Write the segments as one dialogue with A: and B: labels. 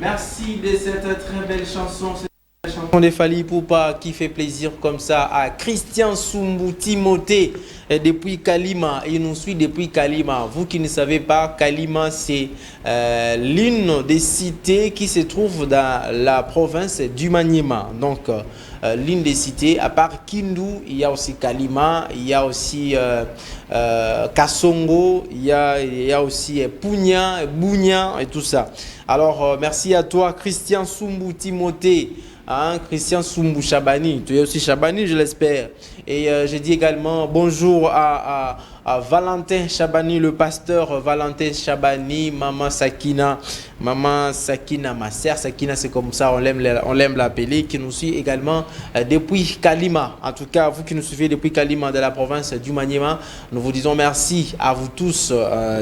A: Merci de cette très belle chanson. La chanson de Fally Ipupa qui fait plaisir comme ça à Christian Sumbu Timothée depuis Kalima. Il nous suit depuis Kalima. Vous qui ne savez pas, Kalima c'est l'une des cités qui se trouve dans la province du Maniema. Donc l'une des cités, à part Kindu, il y a aussi Kalima, il y a aussi Kasongo, il y a aussi Punya, Bunya et tout ça. Alors merci à toi Christian Sumbu Timothée. Hein, Christian Sumbu Chabani, tu es aussi Chabani, je l'espère. Et je dis également bonjour à Valentin Chabani, le pasteur Valentin Chabani, Maman Sakina, ma sœur Sakina, c'est comme ça, on l'aime l'appeler, qui nous suit également depuis Kalima. En tout cas, vous qui nous suivez depuis Kalima de la province du Maniema, nous vous disons merci à vous tous,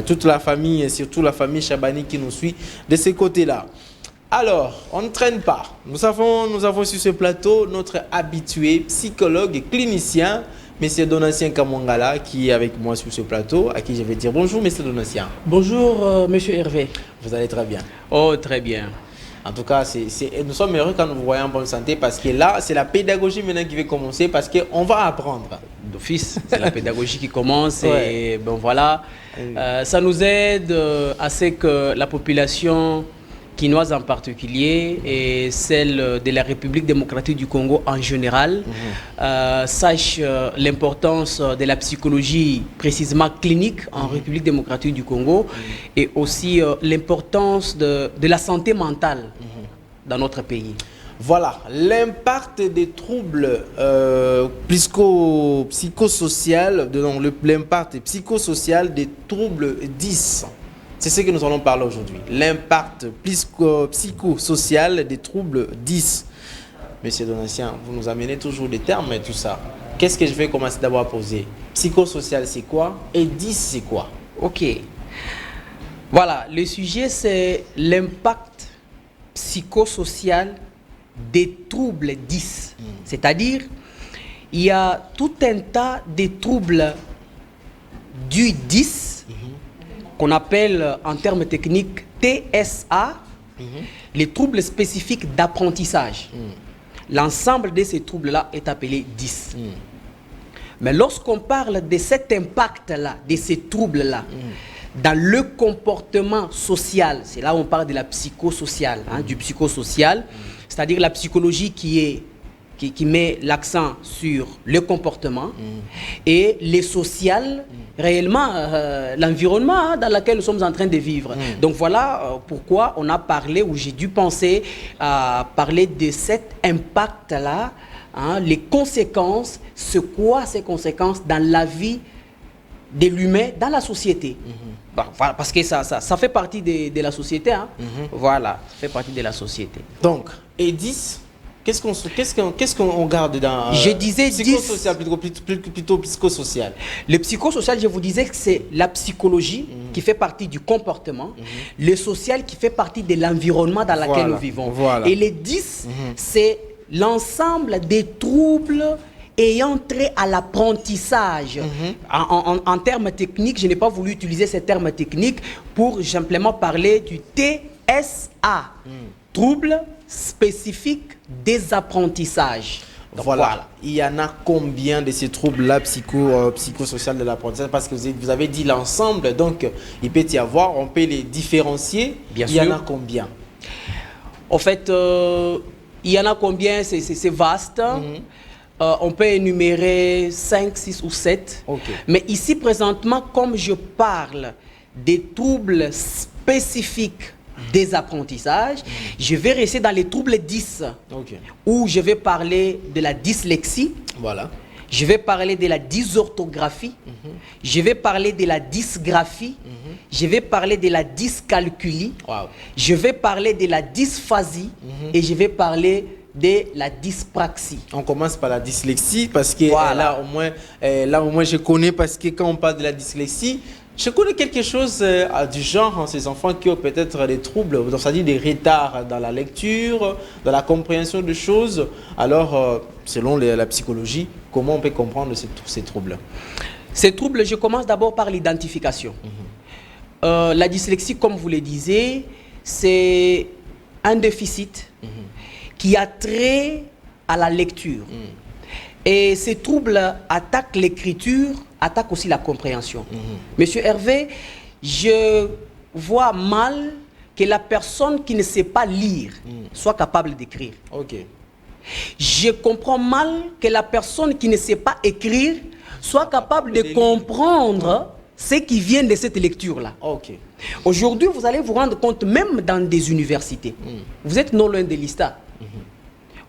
A: toute la famille, et surtout la famille Chabani qui nous suit de ces côtés-là. Alors, on ne traîne pas. Nous avons sur ce plateau notre habitué psychologue et clinicien, M. Donatien Kamongala, qui est avec moi sur ce plateau, à qui je vais dire bonjour, M. Donatien.
B: Bonjour, M. Hervé.
A: Vous allez très bien.
B: Oh, très bien.
A: En tout cas, nous sommes heureux quand nous vous voyons en bonne santé parce que là, c'est la pédagogie maintenant qui va commencer parce qu'on va apprendre.
B: D'office, c'est la pédagogie qui commence et ben voilà, ça nous aide à ce que la population quinoise en particulier et celle de la République démocratique du Congo en général sache l'importance de la psychologie précisément clinique en République démocratique du Congo et aussi l'importance de la santé mentale dans notre pays.
A: Voilà, l'impact des troubles psychosociaux, l'impact psychosocial des troubles 10. C'est ce que nous allons parler aujourd'hui. L'impact psychosocial des troubles 10. Monsieur Donatien, vous nous amenez toujours des termes et tout ça. Qu'est-ce que je vais commencer d'abord à poser? Psychosocial, c'est quoi? Et 10, c'est quoi?
B: Ok. Voilà, le sujet, c'est l'impact psychosocial des troubles 10. C'est-à-dire, il y a tout un tas de troubles du 10 qu'on appelle en termes techniques TSA, les troubles spécifiques d'apprentissage. L'ensemble de ces troubles-là est appelé 10. Mais lorsqu'on parle de cet impact-là, de ces troubles-là, dans le comportement social, c'est là où on parle de la psychosociale, du psychosocial, c'est-à-dire la psychologie qui met l'accent sur le comportement et les social, réellement l'environnement dans lequel nous sommes en train de vivre. Donc voilà pourquoi on a parlé, ou j'ai dû penser à parler de cet impact-là, les conséquences, c'est quoi ces conséquences dans la vie de l'humain, dans la société. Voilà, parce que ça fait partie de la société. Voilà, ça fait partie de la société.
A: Donc, et 10, qu'est-ce qu'on garde dans
B: je disais
A: psychosocial, plutôt psychosocial.
B: Le psychosocial, je vous disais que c'est la psychologie qui fait partie du comportement, le social qui fait partie de l'environnement dans lequel nous vivons. Et les 10, c'est l'ensemble des troubles ayant trait à l'apprentissage. En termes techniques, je n'ai pas voulu utiliser ces termes techniques pour simplement parler du TSA, troubles spécifiques des apprentissages.
A: Donc, voilà. Il y en a combien de ces troubles-là psychosociaux de l'apprentissage? Parce que vous avez dit l'ensemble, donc il peut y avoir, on peut les différencier.
B: Bien
A: sûr.
B: Il
A: y en a combien?
B: En fait, il y en a combien? C'est vaste. On peut énumérer 5, 6 ou 7. Mais ici, présentement, comme je parle des troubles spécifiques des apprentissages, je vais rester dans les troubles 10, où je vais parler de la dyslexie, je vais parler de la dysorthographie, je vais parler de la dysgraphie, je vais parler de la dyscalculie, je vais parler de la dysphasie et je vais parler de la dyspraxie.
A: On commence par la dyslexie parce que là au moins je connais, parce que quand on parle de la dyslexie, je connais quelque chose du genre, ces enfants qui ont peut-être des troubles, c'est-à-dire des retards dans la lecture, dans la compréhension de choses. Alors, selon la psychologie, comment on peut comprendre ces troubles?
B: Ces troubles, je commence d'abord par l'identification. La dyslexie, comme vous le disiez, c'est un déficit qui a trait à la lecture. Et ces troubles attaquent l'écriture, attaquent aussi la compréhension. Monsieur Hervé, je vois mal que la personne qui ne sait pas lire soit capable d'écrire.
A: Ok.
B: Je comprends mal que la personne qui ne sait pas écrire soit capable de comprendre ce qui vient de cette lecture-là.
A: Ok.
B: Aujourd'hui, vous allez vous rendre compte, même dans des universités, vous êtes non loin de l'ISTA.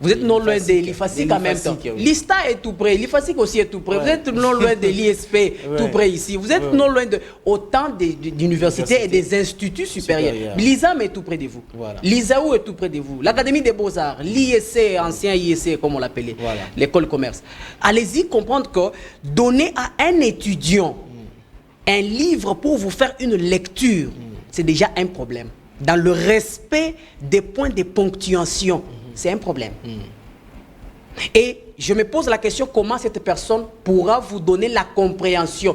B: Vous êtes non loin de l'IFASIC en même temps. L'ISTA est tout près, l'IFASIC aussi est tout près. Vous êtes non loin de l'ISP, tout près ici. Vous êtes non loin de autant d'universités et des instituts supérieurs. L'ISAM est tout près de vous. Voilà. L'ISAO est tout près de vous. L'Académie des Beaux-Arts, l'ISC, ancien ISC comme on l'appelait, l'école commerce. Allez-y comprendre que donner à un étudiant un livre pour vous faire une lecture, c'est déjà un problème. Dans le respect des points de ponctuation, c'est un problème. Et je me pose la question, comment cette personne pourra vous donner la compréhension.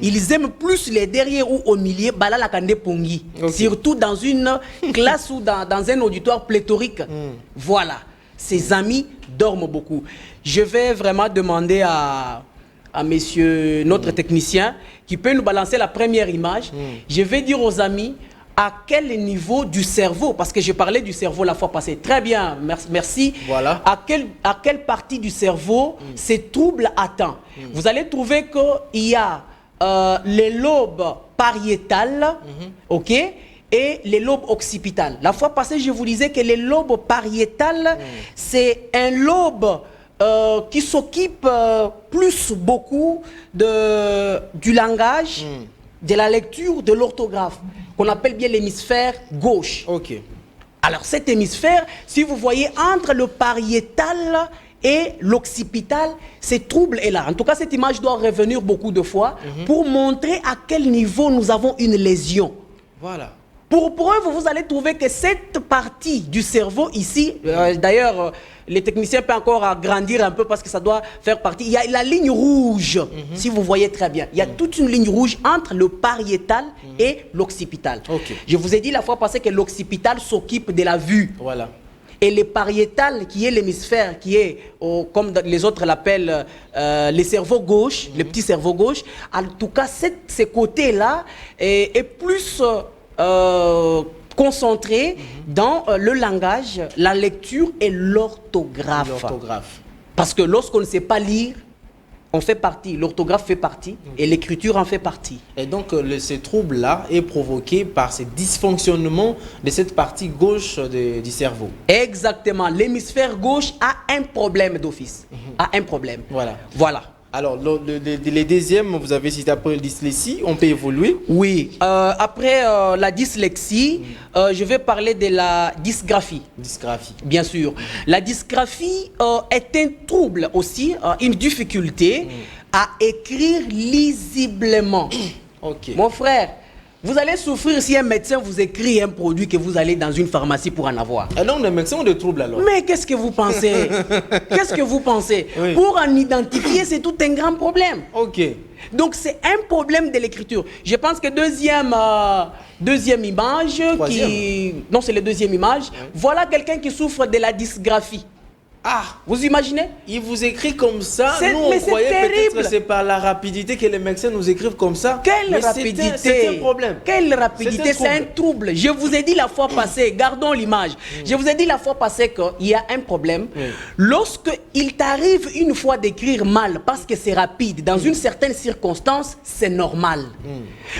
B: Ils aiment plus les derrière ou au milieu, surtout dans une classe ou dans un auditoire pléthorique. Voilà, ses amis dorment beaucoup. Je vais vraiment demander à monsieur, notre technicien, qui peut nous balancer la première image. Je vais dire aux amis, à quel niveau du cerveau, parce que je parlais du cerveau la fois passée, très bien, merci. Voilà. À quelle partie du cerveau ces troubles attendent. Vous allez trouver qu'il y a les lobes pariétales, ok, et les lobes occipital. La fois passée, je vous disais que les lobes pariétales, c'est un lobe qui s'occupe beaucoup du langage, de la lecture, de l'orthographe, qu'on appelle bien l'hémisphère gauche. Ok. Alors cet hémisphère, si vous voyez entre le pariétal et l'occipital, ce trouble est là. En tout cas, cette image doit revenir beaucoup de fois pour montrer à quel niveau nous avons une lésion. Voilà. Pour preuve, vous allez trouver que cette partie du cerveau ici, d'ailleurs, les techniciens peuvent encore agrandir un peu parce que ça doit faire partie. Il y a la ligne rouge, si vous voyez très bien. Il y a toute une ligne rouge entre le pariétal et l'occipital. Okay. Je vous ai dit la fois passée que l'occipital s'occupe de la vue. Voilà. Et le pariétal, qui est l'hémisphère, qui est, comme les autres l'appellent, le cerveau gauche, le petit cerveau gauche, en tout cas, ce côté-là est plus... concentré dans le langage, la lecture et l'orthographe. Parce que lorsqu'on ne sait pas lire, on fait partie, l'orthographe fait partie et l'écriture en fait partie. Et donc ce trouble-là est provoqué par ces dysfonctionnements de cette partie gauche du cerveau. Exactement, l'hémisphère gauche a un problème d'office, a un problème. Voilà. Voilà. Alors, les deuxièmes, vous avez cité après la dyslexie, on peut évoluer? Oui, après la dyslexie, je vais parler de la dysgraphie. Dysgraphie. Bien sûr. La dysgraphie est un trouble aussi, une difficulté à écrire lisiblement. Ok. Mon frère, vous allez souffrir si un médecin vous écrit un produit que vous allez dans une pharmacie pour en avoir. Alors, les médecins ont des troubles alors. Mais qu'est-ce que vous pensez? Qu'est-ce que vous pensez? Oui. Pour en identifier, c'est tout un grand problème. Ok. Donc, c'est un problème de l'écriture. Je pense que deuxième image, non, c'est la deuxième image. Oui. Voilà quelqu'un qui souffre de la dysgraphie. Ah, vous imaginez? Il vous écrit comme ça. Nous, on croyait peut-être que c'est par la rapidité que les médecins nous écrivent comme ça. Quelle rapidité? C'est un problème. Quelle rapidité? C'est un trouble. Je vous ai dit la fois passée, gardons l'image. Je vous ai dit la fois passée qu'il y a un problème. Lorsqu'il t'arrive une fois d'écrire mal parce que c'est rapide, dans une certaine circonstance, c'est normal.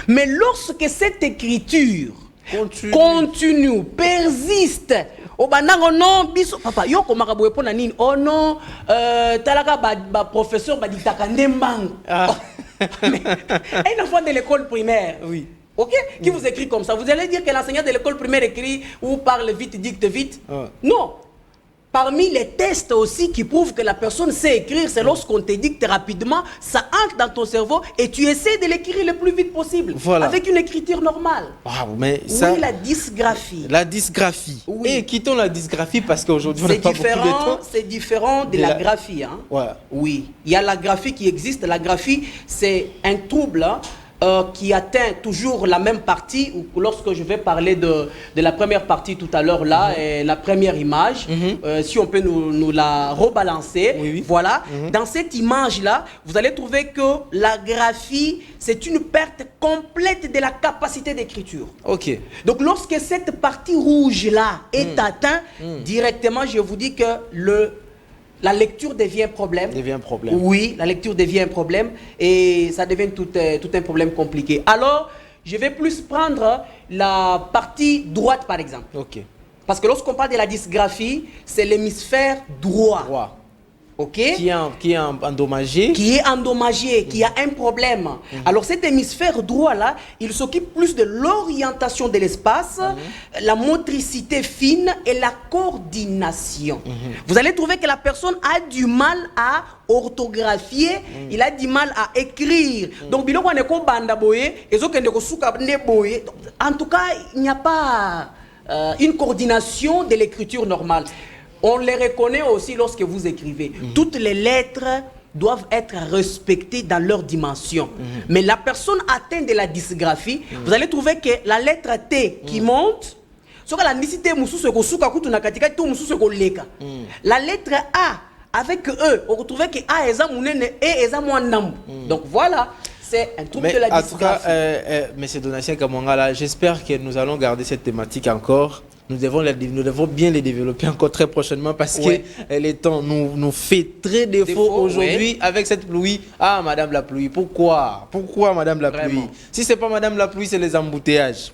B: Mais lorsque cette écriture continue, persiste, oh non, biso papa yo ko makaboye pona nini oh non talaka ba professeur ba ditaka ndembang. Un enfant de l'école primaire, oui, ok, qui vous écrit comme ça, vous allez dire que l'enseignant de l'école primaire écrit ou parle vite, dicte vite? Non. Parmi les tests aussi qui prouvent que la personne sait écrire, c'est lorsqu'on te dicte rapidement, ça entre dans ton cerveau et tu essaies de l'écrire le plus vite possible. Voilà. Avec une écriture normale. Wow, mais ça, oui, la dysgraphie. La dysgraphie. Oui. Et quittons la dysgraphie parce qu'aujourd'hui, on n'a pas beaucoup de temps. C'est différent de la graphie. Hein? Ouais. Oui. Il y a la graphie qui existe. La graphie, c'est un trouble qui atteint toujours la même partie, ou lorsque je vais parler de la première partie tout à l'heure là, et la première image, si on peut nous la rebalancer, voilà, dans cette image là, vous allez trouver que la graphie, c'est une perte complète de la capacité d'écriture.
A: Ok.
B: Donc lorsque cette partie rouge là est atteinte, directement je vous dis que la lecture devient un problème. Oui, la lecture devient un problème et ça devient tout un problème compliqué. Alors, je vais plus prendre la partie droite par exemple.
A: Ok.
B: Parce que lorsqu'on parle de la dysgraphie, c'est l'hémisphère droit. Ok.
A: Qui est endommagé.
B: Qui est endommagé, qui a un problème. Alors cet hémisphère droit là, il s'occupe plus de l'orientation de l'espace, la motricité fine et la coordination. Vous allez trouver que la personne a du mal à orthographier, il a du mal à écrire. Donc en tout cas, il n'y a pas une coordination de l'écriture normale. On les reconnaît aussi lorsque vous écrivez. Toutes les lettres doivent être respectées dans leur dimension. Mais la personne atteinte de la dysgraphie, vous allez trouver que la lettre T qui monte, la lettre A avec E, on retrouve que A est moins. Donc voilà. C'est un trouble de la dysgraphie.
A: En tout cas, M. Donatien Kamwangala, j'espère que nous allons garder cette thématique encore. Nous devons bien les développer encore très prochainement parce que le temps nous fait très défaut aujourd'hui avec cette pluie. Ah, Madame la pluie, pourquoi Madame la pluie? Si ce n'est pas Madame la pluie, c'est les embouteillages.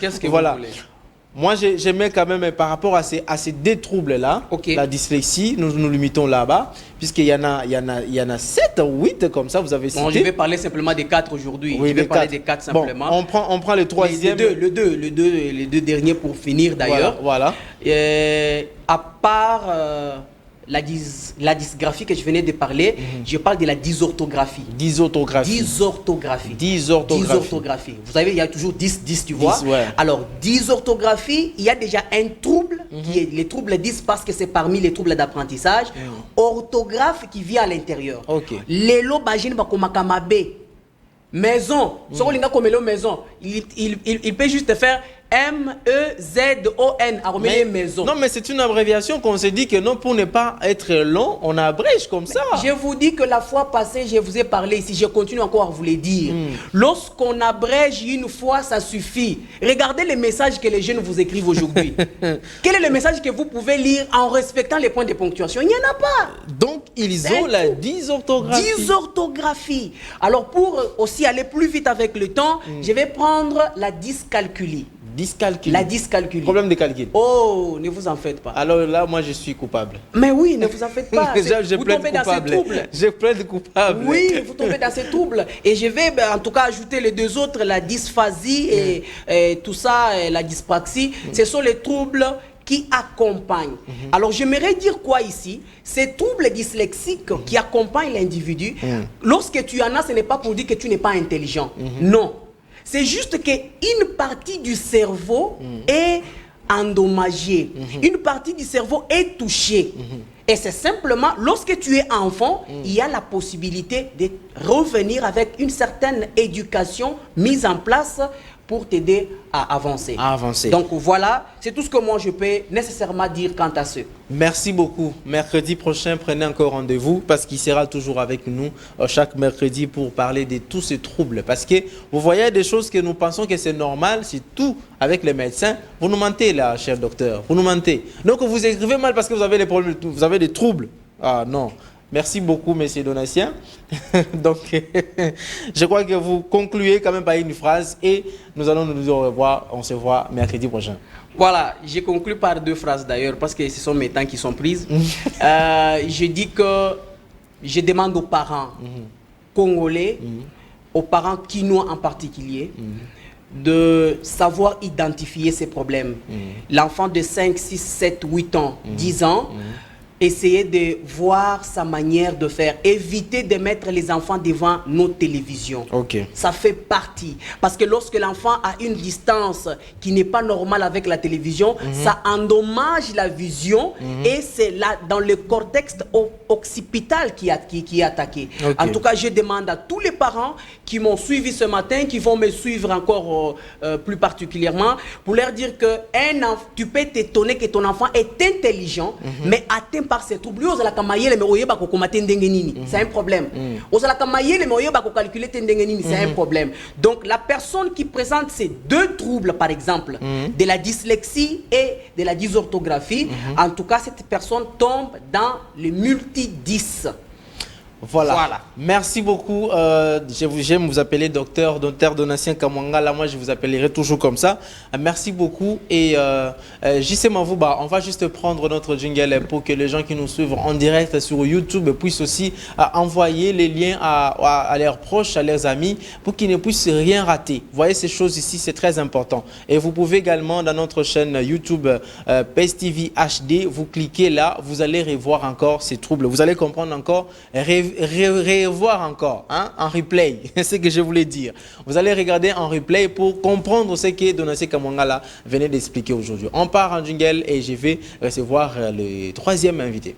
B: Qu'est-ce que vous voulez?
A: Moi, j'aimais quand même par rapport à ces deux troubles-là, la dyslexie, nous limitons là-bas, puisqu'il y en a 7 ou 8 comme ça, vous avez cité.
B: Bon, je vais parler simplement des 4 aujourd'hui.
A: Oui,
B: je vais parler des 4 simplement.
A: Bon, on prend le troisième.
B: Les deux derniers pour finir d'ailleurs.
A: Voilà.
B: À part la dysgraphie que je venais de parler, je parle de la dysorthographie. Dysorthographie. Vous savez, il y a toujours 10, tu vois. Alors, dysorthographie, il y a déjà un trouble, qui est les troubles 10 parce que c'est parmi les troubles d'apprentissage. Orthographe qui vient à l'intérieur. Lelo bajine bakomakamabe. Maison. Maison. Il peut juste faire M-E-Z-O-N, maison.
A: Non, mais c'est une abréviation qu'on s'est dit que non, pour ne pas être long, on abrège comme ça.
B: Je vous dis que la fois passée, je vous ai parlé ici, je continue encore à vous le dire. Lorsqu'on abrège une fois, ça suffit. Regardez les messages que les jeunes vous écrivent aujourd'hui. Quel est le message que vous pouvez lire en respectant les points de ponctuation? Il n'y en a pas.
A: Donc, ils ont la dysorthographie.
B: Dysorthographie. Alors, pour aussi aller plus vite avec le temps, je vais prendre la dyscalculie. La dyscalculie.
A: Problème de calcul.
B: Oh, ne vous en faites pas.
A: Alors là, moi, je suis coupable.
B: Mais oui, ne vous en faites pas.
A: Vous tombez dans ces troubles. Je plaide coupable.
B: Oui, vous tombez dans ces troubles. Et je vais en tout cas ajouter les deux autres, la dysphasie et tout ça, et la dyspraxie. Ce sont les troubles qui accompagnent. Alors, j'aimerais dire quoi ici? Ces troubles dyslexiques qui accompagnent l'individu, lorsque tu en as, ce n'est pas pour dire que tu n'es pas intelligent. Non. C'est juste qu'une partie du cerveau est endommagée. Une partie du cerveau est touchée. Et c'est simplement, lorsque tu es enfant, il y a la possibilité de revenir avec une certaine éducation mise en place pour t'aider à avancer. Donc voilà, c'est tout ce que moi je peux nécessairement dire quant à ce.
A: Merci beaucoup. Mercredi prochain, prenez encore rendez-vous parce qu'il sera toujours avec nous chaque mercredi pour parler de tous ces troubles. Parce que vous voyez des choses que nous pensons que c'est normal, c'est tout avec les médecins. Vous nous mentez là, cher docteur, vous nous mentez. Donc vous écrivez mal parce que vous avez des problèmes, vous avez des troubles. Ah non. Merci beaucoup, Monsieur Donatien. Donc, je crois que vous concluez quand même par une phrase et nous allons nous dire au revoir. On se voit mercredi prochain.
B: Voilà, j'ai conclu par 2 phrases d'ailleurs parce que ce sont mes temps qui sont prises. Je dis que je demande aux parents congolais, aux parents quinois en particulier, de savoir identifier ces problèmes. L'enfant de 5, 6, 7, 8 ans, 10 ans, essayer de voir sa manière de faire. Éviter de mettre les enfants devant nos télévisions.
A: Ok.
B: Ça fait partie. Parce que lorsque l'enfant a une distance qui n'est pas normale avec la télévision, ça endommage la vision et c'est là dans le cortex occipital qui est attaqué.
A: Ok.
B: En tout cas, je demande à tous les parents qui m'ont suivi ce matin, qui vont me suivre encore plus particulièrement, pour leur dire que tu peux t'étonner que ton enfant est intelligent, mais atteint par ces troubles. C'est un problème. C'est un problème. Donc la personne qui présente ces deux troubles, par exemple, de la dyslexie et de la dysorthographie, en tout cas, cette personne tombe dans le multi-10.
A: Voilà. Merci beaucoup. J'aime vous appeler docteur Donatien Kamwanga. Là, moi, je vous appellerai toujours comme ça. Merci beaucoup. Et JC Mavouba, on va juste prendre notre jingle pour que les gens qui nous suivent en direct sur YouTube puissent aussi envoyer les liens à leurs proches, à leurs amis, pour qu'ils ne puissent rien rater. Vous voyez ces choses ici, c'est très important. Et vous pouvez également, dans notre chaîne YouTube PACE TV HD, vous cliquez là, vous allez revoir encore ces troubles. Vous allez comprendre encore, revoir encore en replay, c'est ce que je voulais dire. Vous allez regarder en replay pour comprendre ce que Donatien Kamwanga venait d'expliquer aujourd'hui. On part en jingle et je vais recevoir le troisième invité.